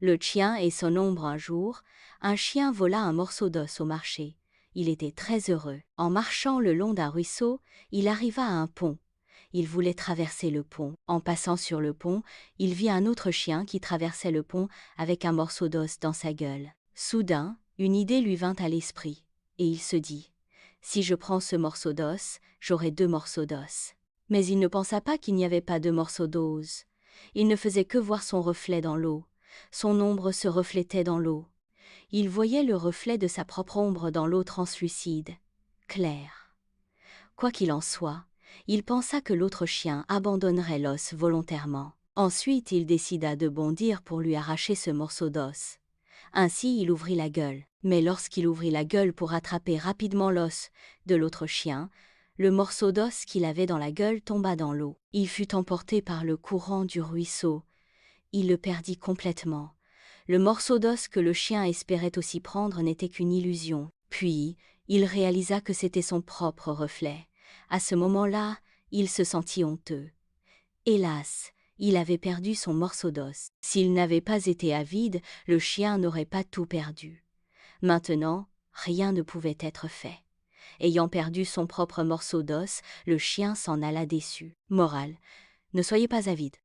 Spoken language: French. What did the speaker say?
Le chien et son ombre. Un jour, un chien vola un morceau d'os au marché. Il était très heureux. En marchant le long d'un ruisseau, il arriva à un pont. Il voulait traverser le pont. En passant sur le pont, il vit un autre chien qui traversait le pont avec un morceau d'os dans sa gueule. Soudain, une idée lui vint à l'esprit, et il se dit: si je prends ce morceau d'os, j'aurai 2 morceaux d'os. Mais il ne pensa pas qu'il n'y avait pas 2 morceaux d'os. Il ne faisait que voir son reflet dans l'eau. Son ombre se reflétait dans l'eau. Il voyait le reflet de sa propre ombre dans l'eau translucide, claire. Quoi qu'il en soit, il pensa que l'autre chien abandonnerait l'os volontairement. Ensuite, il décida de bondir pour lui arracher ce morceau d'os. Ainsi, il ouvrit la gueule. Mais lorsqu'il ouvrit la gueule pour attraper rapidement l'os de l'autre chien, le morceau d'os qu'il avait dans la gueule tomba dans l'eau. Il fut emporté par le courant du ruisseau. Il le perdit complètement. Le morceau d'os que le chien espérait aussi prendre n'était qu'une illusion. Puis, il réalisa que c'était son propre reflet. À ce moment-là, il se sentit honteux. Hélas, il avait perdu son morceau d'os. S'il n'avait pas été avide, le chien n'aurait pas tout perdu. Maintenant, rien ne pouvait être fait. Ayant perdu son propre morceau d'os, le chien s'en alla déçu. Morale: ne soyez pas avide.